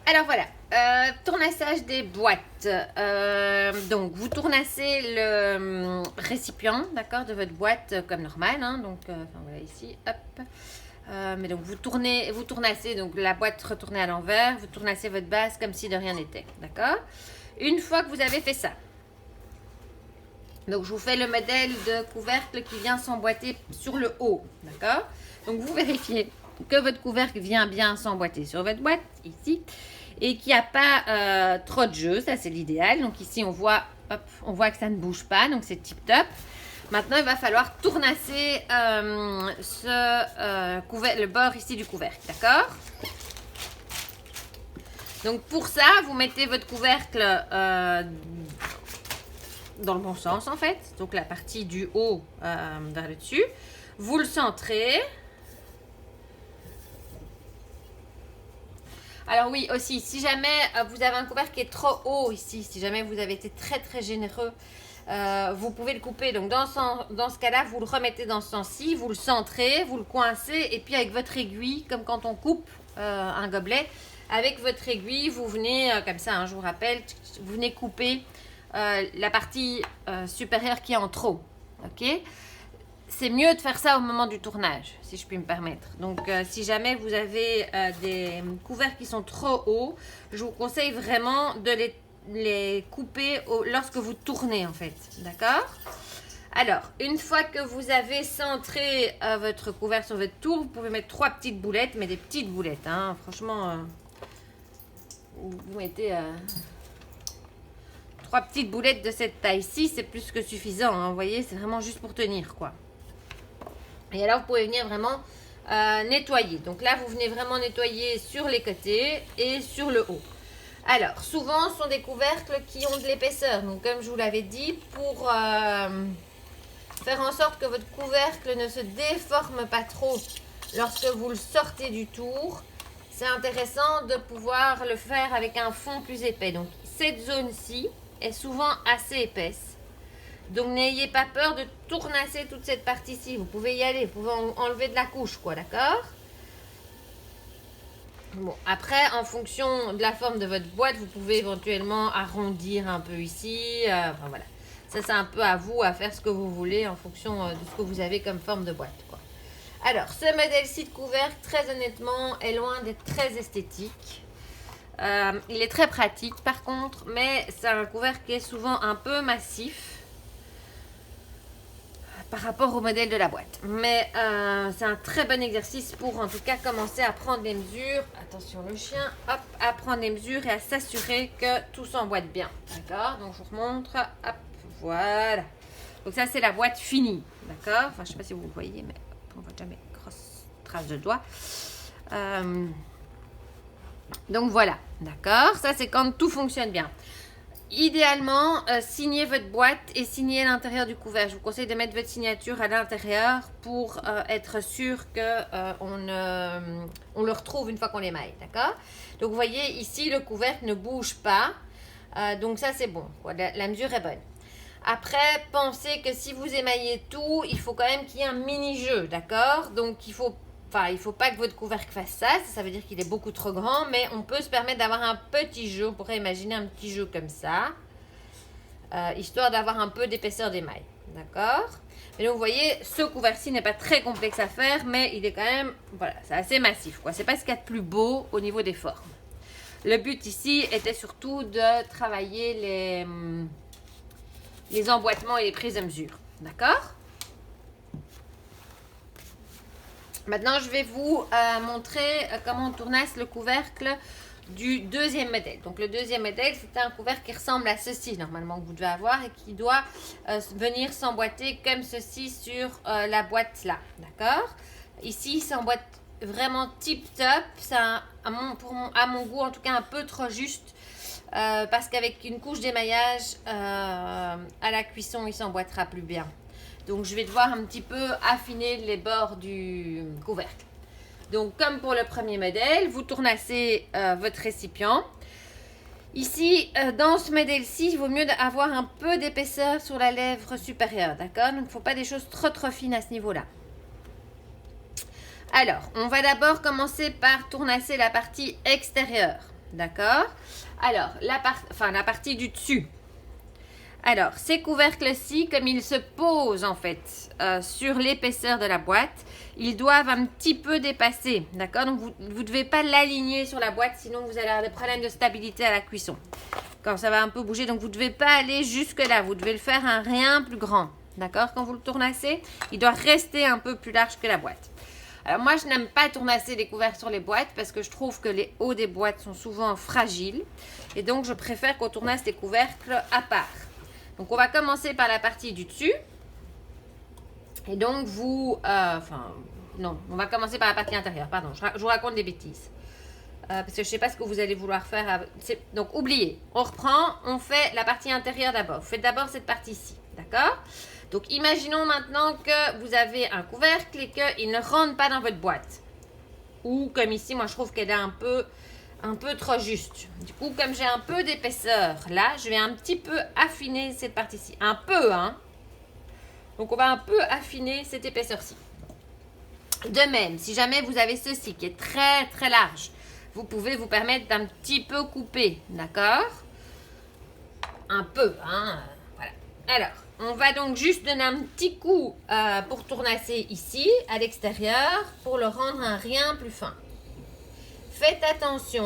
Alors voilà, tournassage des boîtes. Donc vous tournassez le récipient, d'accord, de votre boîte comme normal. Hein, donc enfin, voilà ici, hop. Mais donc vous tournassez donc la boîte retournée à l'envers, vous tournassez votre base comme si de rien n'était, d'accord. Une fois que vous avez fait ça, donc je vous fais le modèle de couvercle qui vient s'emboîter sur le haut, d'accord. Donc vous vérifiez que votre couvercle vient bien s'emboîter sur votre boîte, ici, et qu'il n'y a pas trop de jeu, ça c'est l'idéal. Donc ici on voit que ça ne bouge pas, donc c'est tip top. Maintenant il va falloir tournasser le bord ici du couvercle, d'accord. Donc pour ça, vous mettez votre couvercle dans le bon sens en fait, donc la partie du haut vers le dessus. Vous le centrez. Alors oui, aussi, si jamais vous avez un couvercle qui est trop haut ici, si jamais vous avez été très très généreux, vous pouvez le couper. Donc dans ce cas-là, vous le remettez dans ce sens-ci, vous le centrez, vous le coincez, et puis avec votre aiguille, comme quand on coupe un gobelet, avec votre aiguille, vous venez, comme ça, hein, je vous rappelle, vous venez couper la partie supérieure qui est en trop. Ok ? C'est mieux de faire ça au moment du tournage, si je puis me permettre. Donc, si jamais vous avez des couvercles qui sont trop hauts, je vous conseille vraiment de les couper lorsque vous tournez, en fait. D'accord ? Alors, une fois que vous avez centré votre couvercle sur votre tour, vous pouvez mettre 3 petites boulettes, mais des petites boulettes. Hein. Franchement, vous mettez 3 petites boulettes de cette taille-ci, c'est plus que suffisant. Hein. Vous voyez, c'est vraiment juste pour tenir, quoi. Et alors, vous pouvez venir vraiment nettoyer. Donc là, vous venez vraiment nettoyer sur les côtés et sur le haut. Alors, souvent, ce sont des couvercles qui ont de l'épaisseur. Donc, comme je vous l'avais dit, pour faire en sorte que votre couvercle ne se déforme pas trop lorsque vous le sortez du tour, c'est intéressant de pouvoir le faire avec un fond plus épais. Donc, cette zone-ci est souvent assez épaisse. Donc n'ayez pas peur de tournasser toute cette partie-ci. Vous pouvez y aller, vous pouvez enlever de la couche, quoi, d'accord? Bon, après, en fonction de la forme de votre boîte, vous pouvez éventuellement arrondir un peu ici. Enfin voilà. Ça, c'est un peu à vous à faire ce que vous voulez en fonction de ce que vous avez comme forme de boîte, quoi. Alors, ce modèle-ci de couvercle, très honnêtement, est loin d'être très esthétique. Il est très pratique, par contre, mais c'est un couvercle qui est souvent un peu massif par rapport au modèle de la boîte. Mais c'est un très bon exercice pour en tout cas commencer à prendre les mesures. Attention le chien, hop, à prendre les mesures et à s'assurer que tout s'emboîte bien. D'accord? Donc je vous remontre, hop, voilà. Donc ça c'est la boîte finie. D'accord? Enfin je sais pas si vous le voyez, mais on voit jamais grosse trace de doigt. Donc voilà, d'accord? Ça c'est quand tout fonctionne bien. Idéalement, signez votre boîte et signez l'intérieur du couvercle. Je vous conseille de mettre votre signature à l'intérieur pour être sûr qu'on le retrouve une fois qu'on l'émaille, d'accord? Donc vous voyez ici le couvercle ne bouge pas, donc ça c'est bon, la mesure est bonne. Après, pensez que si vous émaillez tout, il faut quand même qu'il y ait un mini-jeu, d'accord? Donc il faut pas que votre couvercle fasse ça, ça veut dire qu'il est beaucoup trop grand, mais on peut se permettre d'avoir un petit jeu, on pourrait imaginer un petit jeu comme ça, histoire d'avoir un peu d'épaisseur d'émail, d'accord? Et donc vous voyez, ce couvercle-ci n'est pas très complexe à faire, mais il est quand même, voilà, c'est assez massif, quoi. C'est pas ce qu'il y a de plus beau au niveau des formes. Le but ici était surtout de travailler les emboîtements et les prises de mesure, d'accord? Maintenant, je vais vous montrer comment on tournasse le couvercle du deuxième modèle. Donc, le deuxième modèle, c'est un couvercle qui ressemble à ceci, normalement, que vous devez avoir et qui doit venir s'emboîter comme ceci sur la boîte là. D'accord? Ici, il s'emboîte vraiment tip-top. C'est à mon goût, en tout cas, un peu trop juste. Parce qu'avec une couche d'émaillage à la cuisson, il s'emboîtera plus bien. Donc, je vais devoir un petit peu affiner les bords du couvercle. Donc, comme pour le premier modèle, vous tournassez votre récipient. Ici, dans ce modèle-ci, il vaut mieux avoir un peu d'épaisseur sur la lèvre supérieure, d'accord? Donc, il ne faut pas des choses trop fines à ce niveau-là. Alors, on va d'abord commencer par tournasser la partie extérieure. D'accord? Alors, la partie du dessus. Alors, ces couvercles-ci, comme ils se posent en fait sur l'épaisseur de la boîte, ils doivent un petit peu dépasser. D'accord? Donc, vous ne devez pas l'aligner sur la boîte, sinon vous allez avoir des problèmes de stabilité à la cuisson. Quand ça va un peu bouger, donc vous ne devez pas aller jusque là. Vous devez le faire un rien plus grand. D'accord? Quand vous le tournassez, il doit rester un peu plus large que la boîte. Alors moi, je n'aime pas tournasser les couvercles sur les boîtes parce que je trouve que les hauts des boîtes sont souvent fragiles. Et donc, je préfère qu'on tournasse les couvercles à part. Donc, on va commencer par la partie du dessus. Et donc, non, on va commencer par la partie intérieure. Pardon, je vous raconte des bêtises. Parce que je ne sais pas ce que vous allez vouloir faire. Donc, oubliez. On reprend, on fait la partie intérieure d'abord. Vous faites d'abord cette partie-ci. D'accord? Donc, imaginons maintenant que vous avez un couvercle et qu'il ne rentre pas dans votre boîte. Ou comme ici, moi, je trouve qu'elle est un peu trop juste. Du coup, comme j'ai un peu d'épaisseur, là, je vais un petit peu affiner cette partie-ci. Un peu, hein. Donc, on va un peu affiner cette épaisseur-ci. De même, si jamais vous avez ceci qui est très, très large, vous pouvez vous permettre d'un petit peu couper. D'accord? Un peu, hein. Voilà. Alors, on va donc juste donner un petit coup pour tournasser ici, à l'extérieur, pour le rendre un rien plus fin. Faites attention.